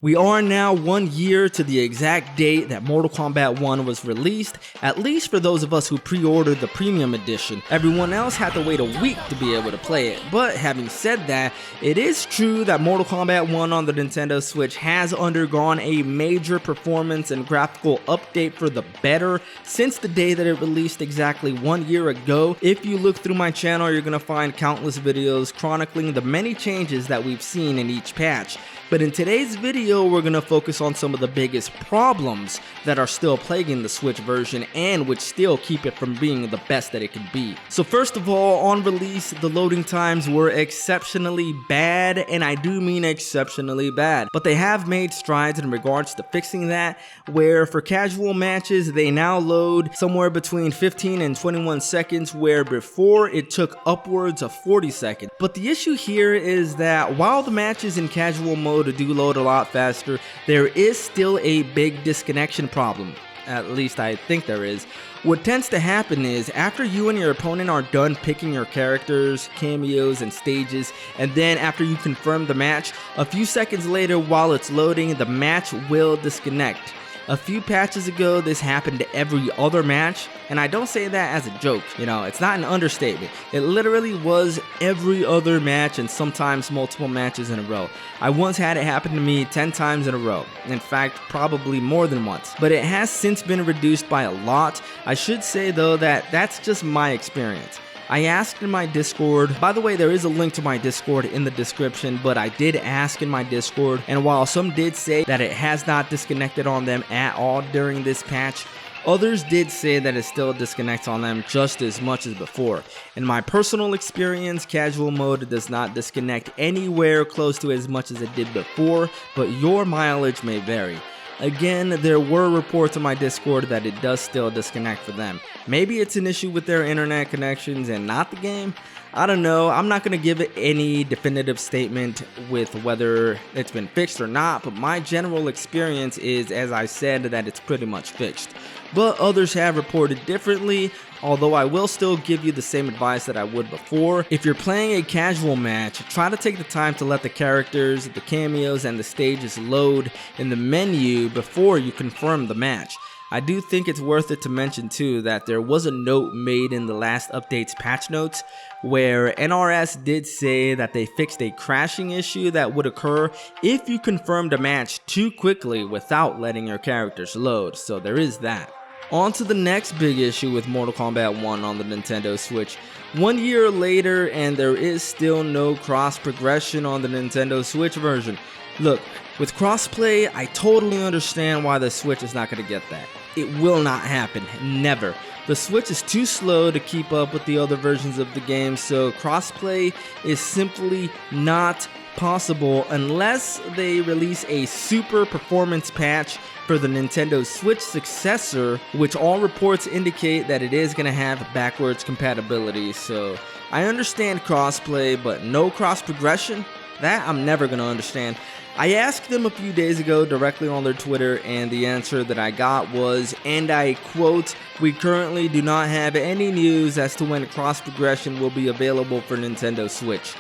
We are now 1 year to the exact date that Mortal Kombat 1 was released, at least for those of us who pre-ordered the premium edition. Everyone else had to wait a week to be able to play it, but having said that, it is true that Mortal Kombat 1 on the Nintendo Switch has undergone a major performance and graphical update for the better since the day that it released exactly 1 year ago. If you look through my channel, you're going to find countless videos chronicling the many changes that we've seen in each patch. But in today's video, we're going to focus on some of the biggest problems that are still plaguing the Switch version and which still keep it from being the best that it can be. So first of all, on release, the loading times were exceptionally bad, and I do mean exceptionally bad. But they have made strides in regards to fixing that, where for casual matches, they now load somewhere between 15 and 21 seconds, where before it took upwards of 40 seconds. But the issue here is that while the matches in casual mode do load a lot faster, there is still a big disconnection problem. At least I think there is. What tends to happen is after you and your opponent are done picking your characters, cameos, and stages, and then after you confirm the match, a few seconds later while it's loading, the match will disconnect. A few patches ago, this happened to every other match, and I don't say that as a joke, it's not an understatement. It literally was every other match and sometimes multiple matches in a row. I once had it happen to me 10 times in a row. In fact, probably more than once. But it has since been reduced by a lot. I should say though that that's just my experience. I asked in my Discord, by the way, there is a link to my Discord in the description, but I did ask in my Discord, and while some did say that it has not disconnected on them at all during this patch, others did say that it still disconnects on them just as much as before. In my personal experience, casual mode does not disconnect anywhere close to as much as it did before, but your mileage may vary. Again, there were reports on my Discord that it does still disconnect for them. Maybe it's an issue with their internet connections and not the game. I don't know. I'm not going to give it any definitive statement with whether it's been fixed or not, but my general experience is, as I said, that it's pretty much fixed. But others have reported differently, although I will still give you the same advice that I would before. If you're playing a casual match, try to take the time to let the characters, the cameos, and the stages load in the menu before you confirm the match. I do think it's worth it to mention too that there was a note made in the last update's patch notes where NRS did say that they fixed a crashing issue that would occur if you confirmed a match too quickly without letting your characters load, so there is that. On to the next big issue with Mortal Kombat 1 on the Nintendo Switch. 1 year later and there is still no cross progression on the Nintendo Switch version. Look, with crossplay, I totally understand why the Switch is not going to get that. It will not happen, never. The Switch is too slow to keep up with the other versions of the game, so crossplay is simply not possible unless they release a super performance patch for the Nintendo Switch successor, which all reports indicate that it is going to have backwards compatibility. So I understand crossplay, but no cross progression? That I'm never going to understand. I asked them a few days ago directly on their Twitter, and the answer that I got was, and I quote, "We currently do not have any news as to when cross progression will be available for Nintendo Switch."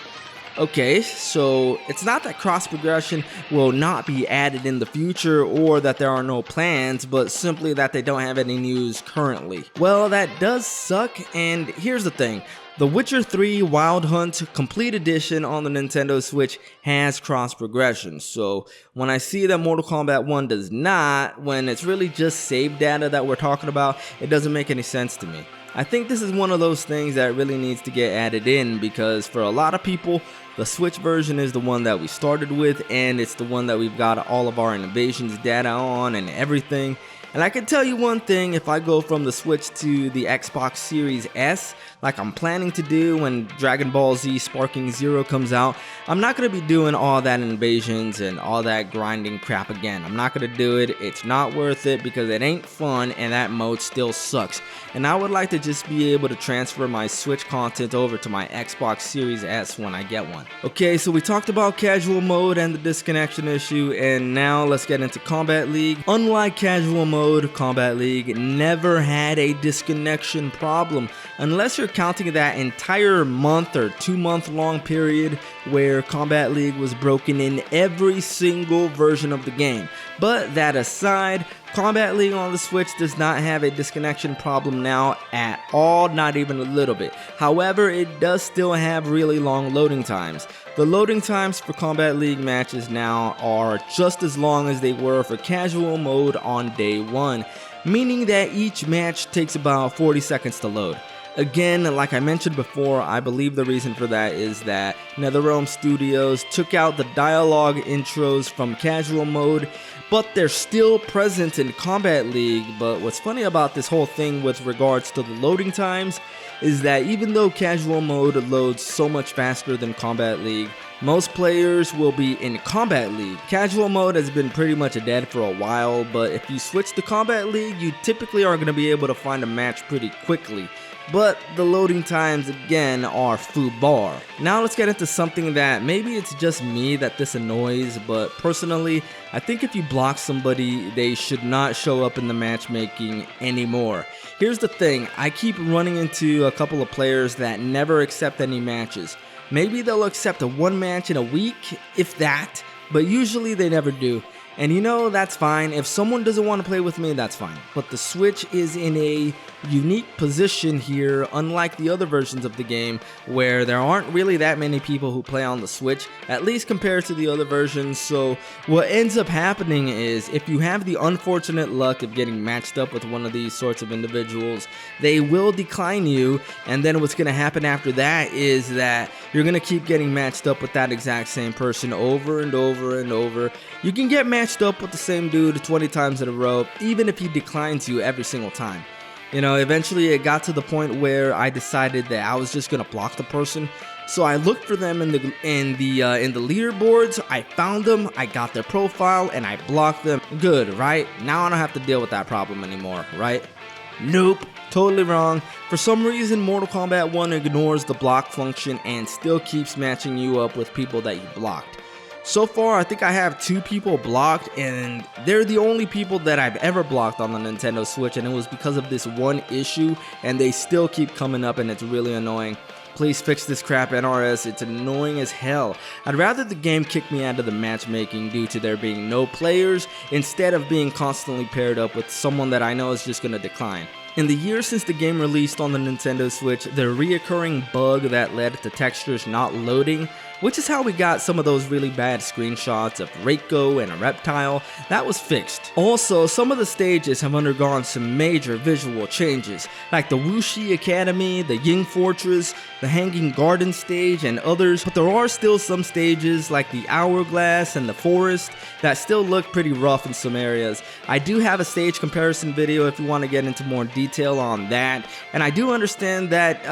Okay, so it's not that cross progression will not be added in the future or that there are no plans, but simply that they don't have any news currently. Well, that does suck, and here's the thing. The Witcher 3 Wild Hunt Complete Edition on the Nintendo Switch has cross progression, so when I see that Mortal Kombat 1 does not, when it's really just save data that we're talking about, it doesn't make any sense to me. I think this is one of those things that really needs to get added in because for a lot of people, the Switch version is the one that we started with and it's the one that we've got all of our innovations data on and everything. And I can tell you one thing, if I go from the Switch to the Xbox Series S, like I'm planning to do when Dragon Ball Z Sparking Zero comes out, I'm not going to be doing all that invasions and all that grinding crap again. I'm not going to do it. It's not worth it because it ain't fun and that mode still sucks. And I would like to just be able to transfer my Switch content over to my Xbox Series S when I get one. Okay, so we talked about casual mode and the disconnection issue, and now let's get into Combat League. Unlike casual mode, Combat League never had a disconnection problem, unless you're counting that entire month or 2 month long period where Kombat League was broken in every single version of the game. But that aside, Kombat League on the Switch does not have a disconnection problem now at all, not even a little bit. However, it does still have really long loading times. The loading times for Kombat League matches now are just as long as they were for casual mode on day one, meaning that each match takes about 40 seconds to load. Again, like I mentioned before, I believe the reason for that is that NetherRealm Studios took out the dialogue intros from casual mode, but they're still present in Kombat League. But what's funny about this whole thing with regards to the loading times is that even though casual mode loads so much faster than Kombat League, most players will be in Kombat League. Casual mode has been pretty much dead for a while, but if you switch to Kombat League, you typically are going to be able to find a match pretty quickly. But the loading times again are foobar. Now let's get into something that maybe it's just me that this annoys, but personally, I think if you block somebody, they should not show up in the matchmaking anymore. Here's the thing, I keep running into a couple of players that never accept any matches. Maybe they'll accept one match in a week, if that, but usually they never do. And you know, that's fine. If someone doesn't want to play with me, that's fine. But the Switch is in a unique position here, unlike the other versions of the game, where there aren't really that many people who play on the Switch, at least compared to the other versions. So what ends up happening is, if you have the unfortunate luck of getting matched up with one of these sorts of individuals, they will decline you, and then what's going to happen after that is that you're going to keep getting matched up with that exact same person over and over and over. You can get matched up with the same dude 20 times in a row, even if he declines you every single time. You know, eventually it got to the point where I decided that I was just gonna block the person. So I looked for them in the leaderboards. I found them, I got their profile, and I blocked them. Good, right? Now I don't have to deal with that problem anymore, right? Nope, totally wrong. For some reason, Mortal Kombat 1 ignores the block function and still keeps matching you up with people that you blocked. So far, I think I have 2 people blocked, and they're the only people that I've ever blocked on the Nintendo Switch, and it was because of this one issue, and they still keep coming up, and it's really annoying. Please fix this crap, NRS, it's annoying as hell. I'd rather the game kick me out of the matchmaking due to there being no players, instead of being constantly paired up with someone that I know is just gonna decline. In the years since the game released on the Nintendo Switch, the reoccurring bug that led to textures not loading, which is how we got some of those really bad screenshots of Reiko and a reptile, that was fixed. Also, some of the stages have undergone some major visual changes, like the Wuxi Academy, the Ying Fortress, the Hanging Garden stage, and others, but there are still some stages like the Hourglass and the Forest that still look pretty rough in some areas. I do have a stage comparison video if you want to get into more detail on that, and I do understand that,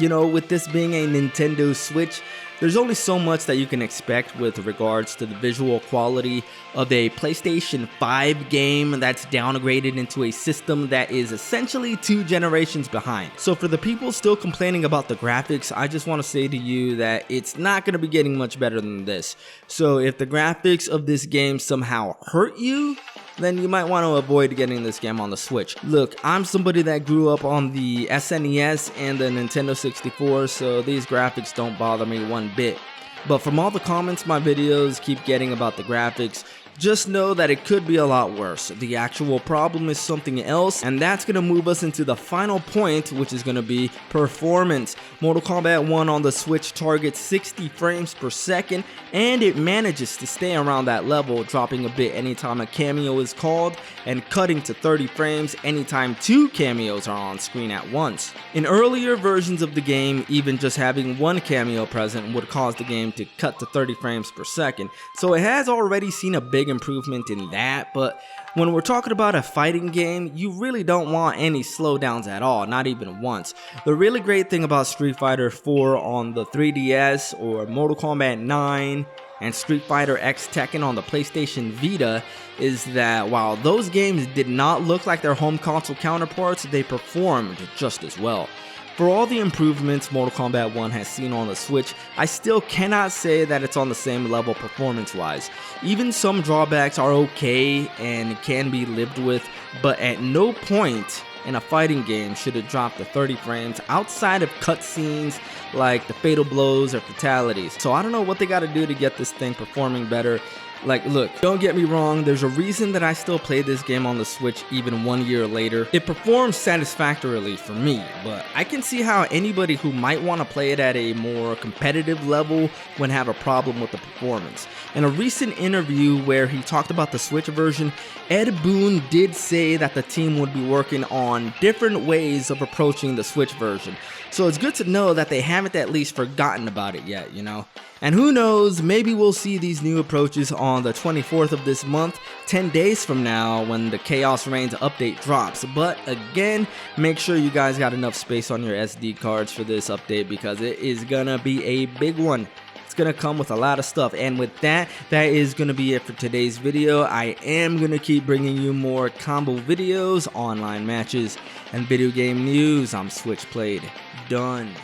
you know, with this being a Nintendo Switch, there's only so much that you can expect with regards to the visual quality of a PlayStation 5 game that's downgraded into a system that is essentially 2 generations behind. So for the people still complaining about the graphics, I just want to say to you that it's not going to be getting much better than this. So if the graphics of this game somehow hurt you, then you might want to avoid getting this game on the Switch. Look, I'm somebody that grew up on the SNES and the Nintendo 64, so these graphics don't bother me one bit. But from all the comments my videos keep getting about the graphics, just know that it could be a lot worse. The actual problem is something else, and that's going to move us into the final point, which is going to be performance. Mortal Kombat 1 on the Switch targets 60 frames per second, and it manages to stay around that level, dropping a bit anytime a cameo is called, and cutting to 30 frames anytime 2 cameos are on screen at once. In earlier versions of the game, even just having 1 cameo present would cause the game to cut to 30 frames per second, so it has already seen a big improvement in that. But when we're talking about a fighting game, you really don't want any slowdowns at all, not even once. The really great thing about Street Fighter 4 on the 3DS, or Mortal Kombat 9 and Street Fighter X Tekken on the PlayStation Vita, is that while those games did not look like their home console counterparts, they performed just as well. For all the improvements Mortal Kombat 1 has seen on the Switch, I still cannot say that it's on the same level performance-wise. Even some drawbacks are okay and can be lived with, but at no point in a fighting game should have dropped to 30 frames outside of cutscenes like the fatal blows or fatalities. So I don't know what they gotta do to get this thing performing better. Like, look, don't get me wrong, there's a reason that I still play this game on the Switch even 1 year later. It performs satisfactorily for me, but I can see how anybody who might want to play it at a more competitive level would have a problem with the performance. In a recent interview where he talked about the Switch version, Ed Boon did say that the team would be working on different ways of approaching the Switch version. So it's good to know that they haven't at least forgotten about it yet, you know? And who knows, maybe we'll see these new approaches on the 24th of this month, 10 days from now when the Chaos Reigns update drops. But again, make sure you guys got enough space on your SD cards for this update because it is gonna be a big one. It's gonna come with a lot of stuff. And with that, that is gonna be it for today's video. I am gonna keep bringing you more combo videos, online matches, and video game news. I'm Switch Played. Done.